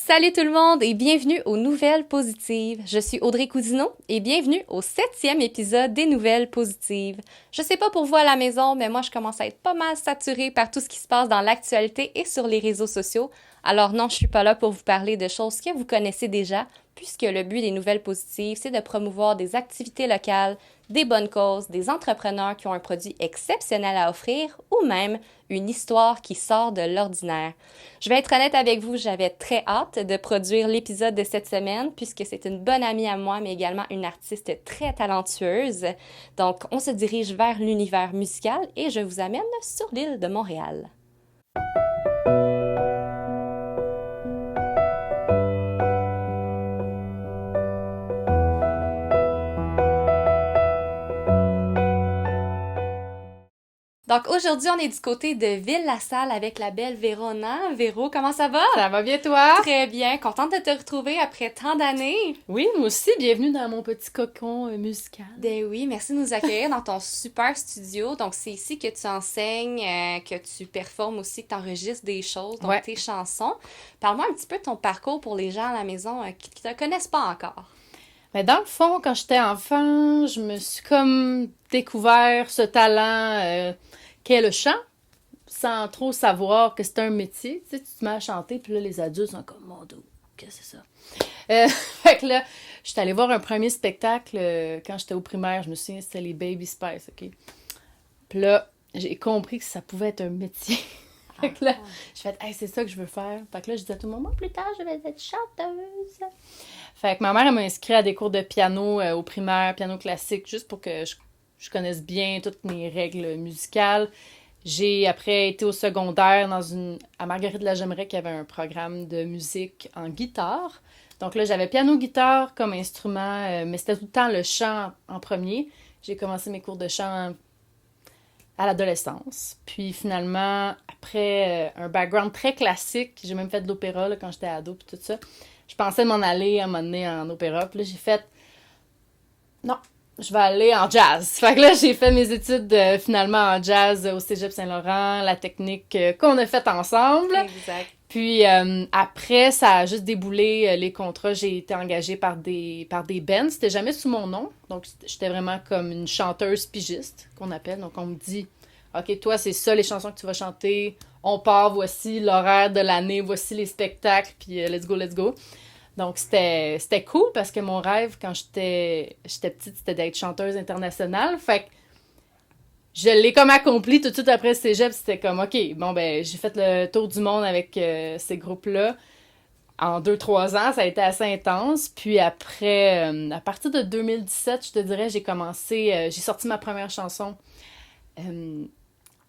Salut tout le monde et bienvenue aux Nouvelles Positives. Je suis Audrey Cousineau et bienvenue au 7e épisode des Nouvelles Positives. Je sais pas pour vous à la maison, mais moi je commence à être pas mal saturée par tout ce qui se passe dans l'actualité et sur les réseaux sociaux. Alors non, je suis pas là pour vous parler de choses que vous connaissez déjà, puisque le but des Nouvelles Positives, c'est de promouvoir des activités locales, des bonnes causes, des entrepreneurs qui ont un produit exceptionnel à offrir ou même une histoire qui sort de l'ordinaire. Je vais être honnête avec vous, j'avais très hâte de produire l'épisode de cette semaine puisque c'est une bonne amie à moi, mais également une artiste très talentueuse. Donc, on se dirige vers l'univers musical et je vous amène sur l'île de Montréal. Donc aujourd'hui, on est du côté de Ville-la-Salle avec la belle Vérona. Véro, comment ça va? Ça va bien, toi? Très bien, contente de te retrouver après tant d'années. Oui, moi aussi, bienvenue dans mon petit cocon musical. Ben oui, merci de nous accueillir dans ton super studio. Donc c'est ici que tu enseignes, que tu performes aussi, que tu enregistres des choses, donc tes chansons. Parle-moi un petit peu de ton parcours pour les gens à la maison qui ne te connaissent pas encore. Mais dans le fond, quand j'étais enfant, je me suis comme découvert ce talent qu'est le chant, sans trop savoir que c'était un métier. Tu sais, tu te mets à chanter, puis là, les adultes sont comme, mon Dieu, qu'est-ce que c'est ça? Fait que là, j'étais allée voir un premier spectacle quand j'étais au primaire. Je me souviens, c'était les Baby Spice, OK? Puis là, j'ai compris que ça pouvait être un métier. Fait que là, j'ai fait, hey, c'est ça que je veux faire. Fait que là, je disais à tout le monde, moi, plus tard, je vais être chanteuse. Fait que ma mère, elle m'a inscrit à des cours de piano au primaire, piano classique, juste pour que je connaisse bien toutes mes règles musicales. J'ai après été au secondaire à Marguerite-la-Jemeraie qui avait un programme de musique en guitare. Donc là, j'avais piano-guitare comme instrument, mais c'était tout le temps le chant en premier. J'ai commencé mes cours de chant à l'adolescence. Puis finalement, après un background très classique, j'ai même fait de l'opéra là, quand j'étais ado puis tout ça. Je pensais m'en aller à un moment donné en opéra. Puis là, j'ai fait non, je vais aller en jazz. Fait que là, j'ai fait mes études finalement en jazz au Cégep Saint-Laurent, la technique qu'on a faite ensemble. Exact. Puis après, ça a juste déboulé les contrats. J'ai été engagée par des bands. C'était jamais sous mon nom. Donc, j'étais vraiment comme une chanteuse pigiste, qu'on appelle. Donc, on me dit, OK, toi, c'est ça les chansons que tu vas chanter. On part, voici l'horaire de l'année, voici les spectacles, puis let's go, let's go. Donc, c'était cool parce que mon rêve, quand j'étais petite, c'était d'être chanteuse internationale. Fait que je l'ai comme accompli tout de suite après le cégep. C'était comme, OK, bon, ben, j'ai fait le tour du monde avec ces groupes-là. En 2-3 ans, ça a été assez intense. Puis après, à partir de 2017, je te dirais, j'ai sorti ma première chanson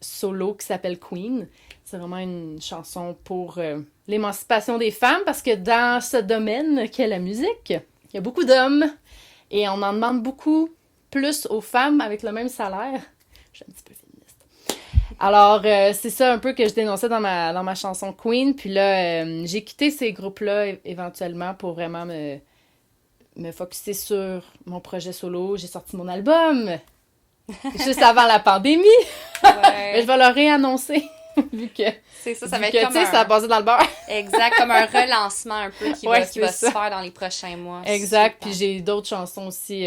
solo qui s'appelle Queen. C'est vraiment une chanson pour l'émancipation des femmes parce que dans ce domaine qu'est la musique, il y a beaucoup d'hommes et on en demande beaucoup plus aux femmes avec le même salaire. Je suis un petit peu féministe. Alors, c'est ça un peu que je dénonçais dans ma chanson Queen. Puis là, j'ai quitté ces groupes-là éventuellement pour vraiment me focusser sur mon projet solo. J'ai sorti mon album juste avant la pandémie. Ouais. Mais je vais le réannoncer. Vu que c'est ça, ça va être comme ça a passé dans le beurre. Exact, comme un relancement un peu qui va se faire dans les prochains mois. Exact, puis j'ai d'autres chansons aussi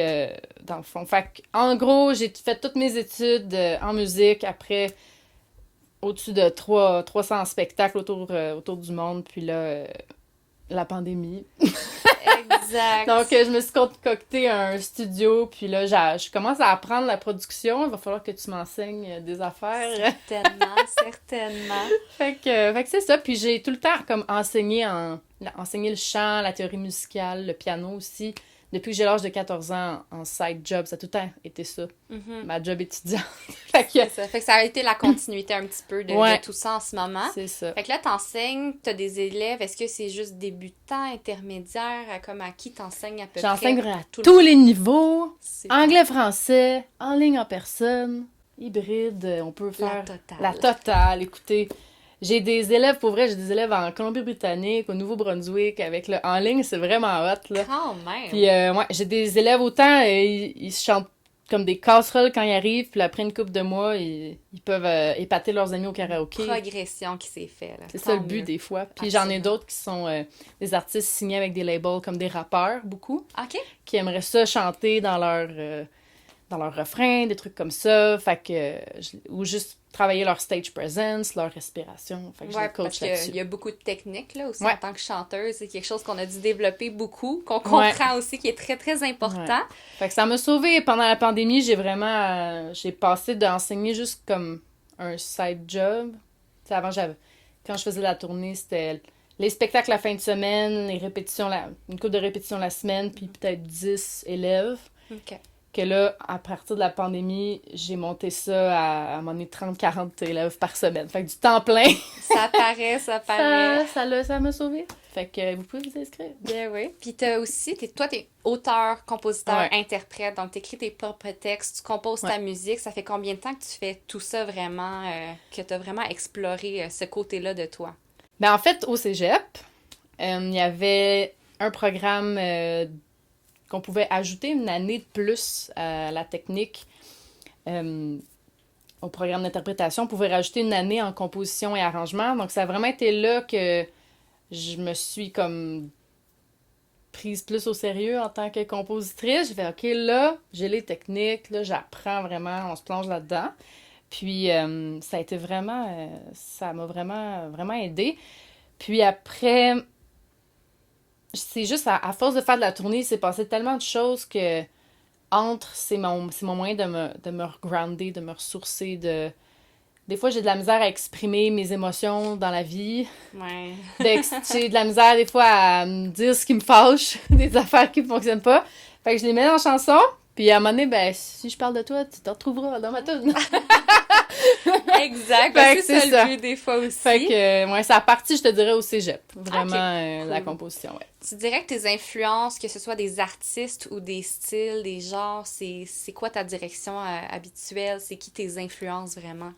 dans le fond. Fait en gros, j'ai fait toutes mes études en musique, après au-dessus de 300 spectacles autour du monde, puis là, la pandémie. Exact. Donc, je me suis concocté un studio, puis là, je commence à apprendre la production. Il va falloir que tu m'enseignes des affaires. Certainement, certainement. Fait que c'est ça. Puis j'ai tout le temps comme enseigné le chant, la théorie musicale, le piano aussi. Depuis que j'ai l'âge de 14 ans, en side job, ça a tout le temps été ça. Mm-hmm. Ma job étudiante. Fait que ça a été la continuité un petit peu de tout ça en ce moment. C'est ça. Fait que là, t'enseignes, t'as des élèves. Est-ce que c'est juste débutants, intermédiaires, comme à qui t'enseignes à peu près? J'enseigne à tous les niveaux. Anglais, français, en ligne, en personne, hybride. On peut faire la totale. Écoutez, j'ai des élèves, pour vrai, j'ai des élèves en Colombie-Britannique, au Nouveau-Brunswick, en ligne, c'est vraiment hot, là. Quand même! Puis, j'ai des élèves autant, ils chantent comme des casseroles quand ils arrivent, puis après une couple de mois, ils peuvent épater leurs amis au karaoké. Progression qui s'est faite. C'est ça le but des fois. Puis j'en ai d'autres qui sont des artistes signés avec des labels comme des rappeurs, beaucoup, qui aimeraient ça chanter dans leur refrain, des trucs comme ça, fait que ou juste travailler leur stage presence, leur respiration, fait que je les coach là-dessus. Il y a beaucoup de techniques là aussi Ouais. en tant que chanteuse, c'est quelque chose qu'on a dû développer beaucoup, qu'on comprend aussi, qui est très très important. Ouais. Fait que ça m'a sauvée pendant la pandémie, j'ai passé d'enseigner juste comme un side job. T'sais, avant quand je faisais la tournée, c'était les spectacles la fin de semaine, les répétitions une couple de répétitions la semaine, puis peut-être 10 élèves. OK. Que là, à partir de la pandémie, j'ai monté ça à un moment donné 30-40 élèves par semaine. Fait que du temps plein. Ça paraît. Ça m'a sauvée. Fait que vous pouvez vous inscrire. Bien oui. Puis t'as aussi, toi, t'es auteur, compositeur, interprète, donc t'écris tes propres textes, tu composes ta musique. Ça fait combien de temps que tu fais tout ça vraiment, que t'as vraiment exploré ce côté-là de toi? Ben en fait, au cégep, il y avait un programme qu'on pouvait ajouter une année de plus à la technique. Au programme d'interprétation, on pouvait rajouter une année en composition et arrangement. Donc, ça a vraiment été là que je me suis comme prise plus au sérieux en tant que compositrice. J'ai fait, OK, là, j'ai les techniques, là, j'apprends vraiment, on se plonge là-dedans. Puis, ça a été vraiment, ça m'a vraiment, vraiment aidé. Puis après, c'est juste à force de faire de la tournée, il s'est passé tellement de choses que c'est mon moyen de me regrounder, de me ressourcer. Des fois, j'ai de la misère à exprimer mes émotions dans la vie. Ouais. J'ai de la misère des fois à me dire ce qui me fâche, des affaires qui ne fonctionnent pas. Fait que je les mets en chanson. Puis à un moment donné, ben, si je parle de toi, tu te retrouveras dans ma tune. Exact. C'est ça le but des fois aussi. Fait que, c'est à partir, je te dirais, au cégep. Vraiment, cool. La composition, ouais. Tu dirais que tes influences, que ce soit des artistes ou des styles, des genres, c'est quoi ta direction habituelle? C'est qui tes influences vraiment?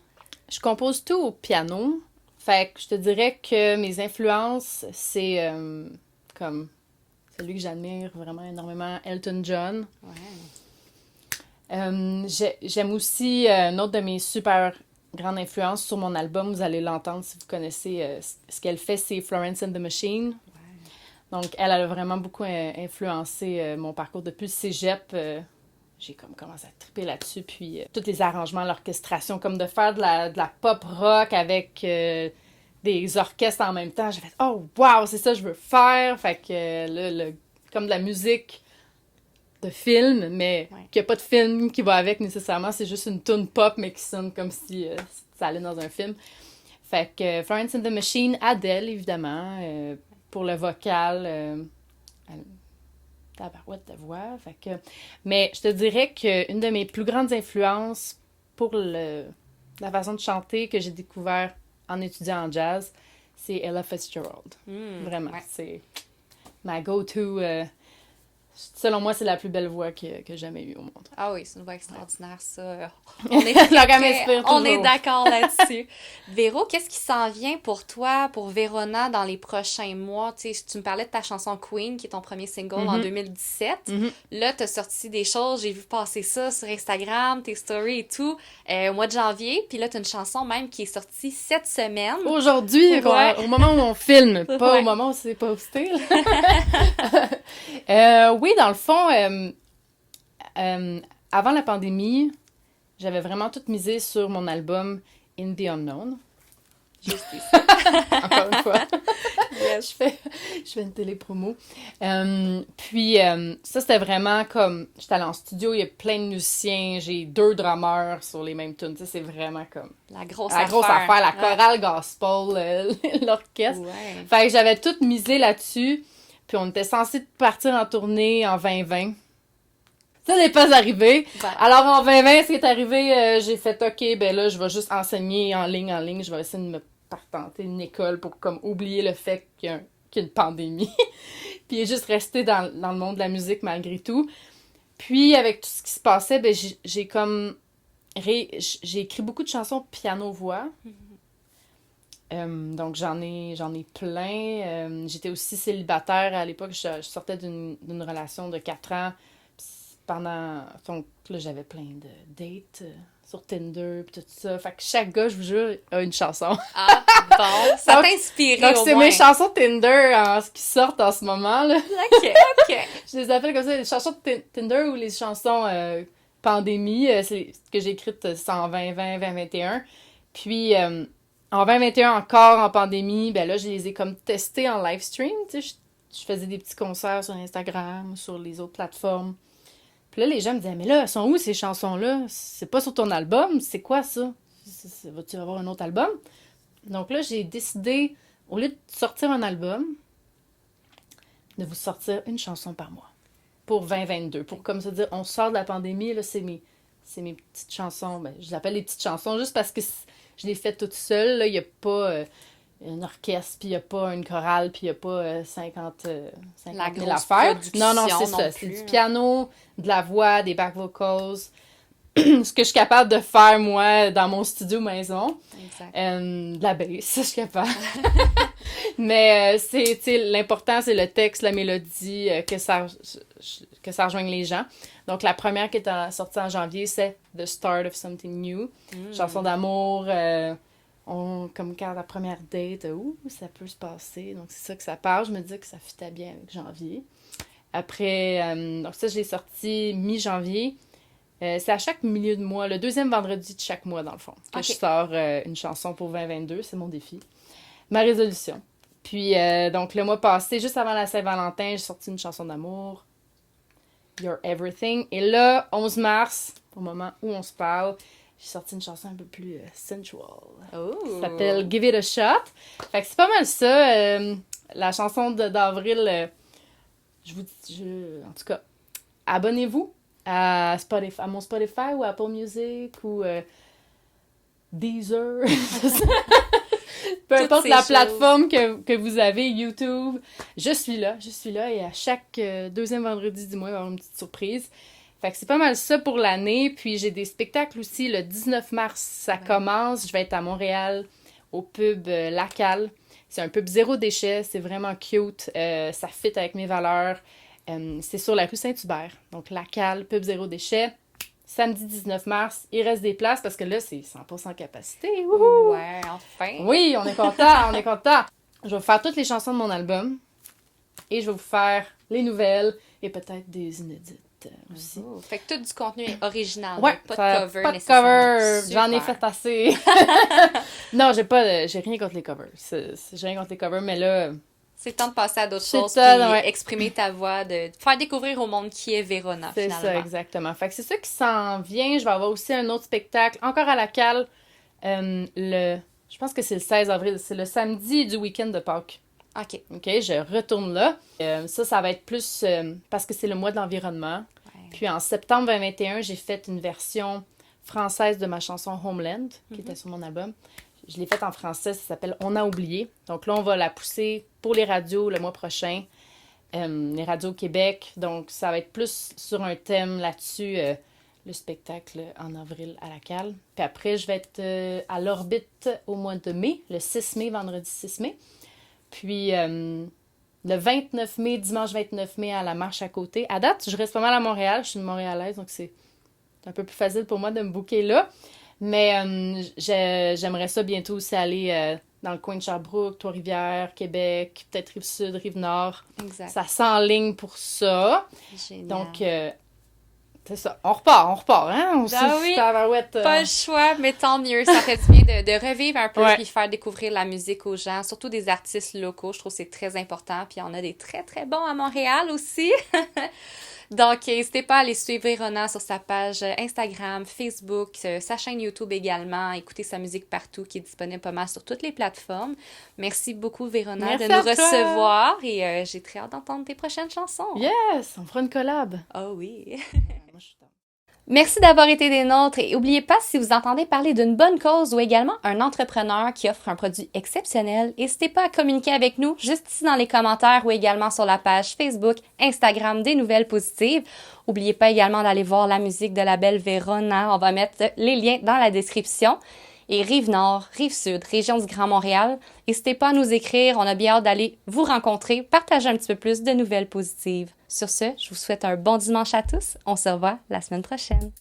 Je compose tout au piano. Fait que je te dirais que mes influences, c'est comme celui que j'admire vraiment énormément, Elton John. Ouais. J'aime aussi une autre de mes super grandes influences sur mon album. Vous allez l'entendre si vous connaissez ce qu'elle fait, c'est Florence and the Machine. Ouais. Donc, elle a vraiment beaucoup influencé mon parcours depuis le cégep. J'ai comme commencé à triper là-dessus. Puis, tous les arrangements, l'orchestration, comme de faire de la pop rock avec des orchestres en même temps. J'ai fait « Oh, wow, c'est ça que je veux faire! » Fait que là, comme de la musique de film, mais qu'il n'y a pas de film qui va avec nécessairement. C'est juste une tune pop, mais qui sonne comme si ça allait dans un film. Fait que Florence and the Machine, Adele, évidemment, pour le vocal. Tabarouette de voix. Fait que... Mais je te dirais qu'une de mes plus grandes influences pour la façon de chanter que j'ai découvert en étudiant en jazz, c'est Ella Fitzgerald. Vraiment, c'est ma go-to. Selon moi, c'est la plus belle voix que j'ai jamais eue au monde. Ah oui, c'est une voix extraordinaire, ça. On est d'accord là-dessus. Véro, qu'est-ce qui s'en vient pour toi, pour Verona, dans les prochains mois? Tu me parlais de ta chanson Queen, qui est ton premier single en 2017. Là, tu as sorti des choses, j'ai vu passer ça sur Instagram, tes stories et tout, au mois de janvier. Puis là, tu as une chanson même qui est sortie cette semaine. Aujourd'hui, au moment où on filme, pas au moment où c'est posté. Oui, dans le fond, avant la pandémie, j'avais vraiment tout misé sur mon album In the Unknown. Juste ici. Encore une fois. Yes. Je fais une télépromo. Puis, ça, c'était vraiment comme... J'étais allée en studio, il y a plein de musiciens, j'ai 2 drummers sur les mêmes tunes. Tu sais, c'est vraiment comme... La grosse affaire, la chorale gospel, l'orchestre. Ouais. Fait que j'avais tout misé là-dessus. Puis on était censé partir en tournée en 2020. Ça n'est pas arrivé. Alors en 2020, ce qui est arrivé, j'ai fait OK, ben là, je vais juste enseigner en ligne. Je vais essayer de me patenter une école pour comme oublier le fait qu'il y a une pandémie. Puis juste rester dans le monde de la musique malgré tout. Puis avec tout ce qui se passait, ben j'ai comme j'ai écrit beaucoup de chansons piano-voix. Donc j'en ai plein. J'étais aussi célibataire à l'époque. Je sortais d'une relation de 4 ans. pendant... Donc là, j'avais plein de dates sur Tinder pis tout ça. Fait que chaque gars, je vous jure, a une chanson. Ah, bon, ça t'a inspiré Donc, au c'est moins. mes chansons Tinder qui sortent en ce moment, là. OK, OK. Je les appelle comme ça, les chansons de Tinder ou les chansons pandémie. C'est ce que j'ai écrites, c'est en 2020, 2021. Puis, en 2021, encore en pandémie, ben là, je les ai comme testées en live stream, tu sais. Je faisais des petits concerts sur Instagram, sur les autres plateformes. Puis là, les gens me disaient, mais là, elles sont où ces chansons-là? C'est pas sur ton album? C'est quoi ça? Vas-tu avoir un autre album? Donc là, j'ai décidé, au lieu de sortir un album, de vous sortir une chanson par mois pour 2022. Pour comme se dire, on sort de la pandémie, là, c'est mes petites chansons. Ben, je les appelle les petites chansons juste parce que je les fais toutes seules. Là. Il n'y a pas un orchestre, puis il n'y a pas une chorale, puis il n'y a pas 50 La 000 grosse affaires. production Non, c'est non ça. plus, C'est du hein. piano, de la voix, des back vocals. Ce que je suis capable de faire, moi, dans mon studio maison. Exact. De la bass, ça, je suis capable. Mais l'important, c'est le texte, la mélodie, que ça rejoigne les gens. Donc, la première qui est sortie en janvier, c'est The Start of Something New. Chanson d'amour, comme quand la première date, où ça peut se passer. Donc, c'est ça que ça parle. Je me dis que ça fitait bien avec janvier. Après, donc ça, je l'ai sorti mi-janvier. C'est à chaque milieu de mois, le deuxième vendredi de chaque mois, dans le fond, que je sors une chanson pour 2022. C'est mon défi. Ma résolution. Puis, donc, le mois passé, juste avant la Saint-Valentin, j'ai sorti une chanson d'amour. You're Everything. Et là, 11 mars, au moment où on se parle, j'ai sorti une chanson un peu plus sensual. Oh. Ça s'appelle Give It a Shot. Fait que c'est pas mal ça. La chanson d'avril, en tout cas, abonnez-vous à mon Spotify ou Apple Music ou Deezer. Peu importe la plateforme que vous avez, YouTube, je suis là et à chaque deuxième vendredi du mois, il va y avoir une petite surprise. Fait que c'est pas mal ça pour l'année. Puis j'ai des spectacles aussi. Le 19 mars, ça commence. Je vais être à Montréal au pub La Cale. C'est un pub zéro déchet. C'est vraiment cute. Ça fit avec mes valeurs. C'est sur la rue Saint-Hubert. Donc La Cale, pub zéro déchet. Samedi 19 mars, il reste des places parce que là, c'est 100% capacité. Wouhou! Ouais, enfin! Oui, on est content, on est content. Je vais vous faire toutes les chansons de mon album et je vais vous faire les nouvelles et peut-être des inédites aussi. Oh, fait que tout du contenu est original. Ouais, pas de cover pas de nécessairement. cover. Super. J'en ai fait assez. Non, j'ai rien contre les covers. J'ai rien contre les covers, mais là, C'est temps de passer à d'autres C'est choses ça, puis ouais. exprimer ta voix, de faire découvrir au monde qui est Vérona, c'est finalement. ça, exactement. Fait que c'est ça qui s'en vient. Je vais avoir aussi un autre spectacle, encore à la Cale, je pense que c'est le 16 avril. C'est le samedi du week-end de Pâques. OK. OK, je retourne là. Ça va être plus parce que c'est le mois de l'environnement. Ouais. Puis en septembre 2021, j'ai fait une version française de ma chanson Homeland, qui était sur mon album. Je l'ai faite en français, ça s'appelle On a oublié. Donc là, on va la pousser pour les radios le mois prochain. Les radios au Québec. Donc ça va être plus sur un thème là-dessus, le spectacle en avril à la Cale. Puis après, je vais être à l'Orbite au mois de mai, le 6 mai, vendredi 6 mai. Puis le 29 mai, dimanche 29 mai, à la Marche à côté. À date, je reste pas mal à Montréal. Je suis une Montréalaise, donc c'est un peu plus facile pour moi de me booker là. Mais j'aimerais ça bientôt aussi aller dans le coin de Sherbrooke, Trois-Rivières, Québec, peut-être Rive-Sud, Rive-Nord. Exact. Ça s'enligne pour ça. Génial. Donc, c'est ça. On repart, hein? On Ah oui, pas le choix, mais tant mieux. Ça fait du bien de revivre un peu Ouais. puis faire découvrir la musique aux gens, surtout des artistes locaux. Je trouve que c'est très important. Puis il y en a des très, très bons à Montréal aussi. Donc, n'hésitez pas à aller suivre Vérona sur sa page Instagram, Facebook, sa chaîne YouTube également. Écoutez sa musique partout, qui est disponible pas mal sur toutes les plateformes. Merci beaucoup, Vérona, Merci de nous à toi. recevoir. Et j'ai très hâte d'entendre tes prochaines chansons. Yes! On fera une collab. Oh oui! Moi, je suis dans. Merci d'avoir été des nôtres et n'oubliez pas, si vous entendez parler d'une bonne cause ou également un entrepreneur qui offre un produit exceptionnel, n'hésitez pas à communiquer avec nous juste ici dans les commentaires ou également sur la page Facebook, Instagram des Nouvelles Positives. N'oubliez pas également d'aller voir la musique de la belle Vérona. On va mettre les liens dans la description. Et Rive-Nord, Rive-Sud, région du Grand Montréal, n'hésitez pas à nous écrire. On a bien hâte d'aller vous rencontrer, partager un petit peu plus de nouvelles positives Sur ce, je vous souhaite un bon dimanche à tous. On se revoit la semaine prochaine.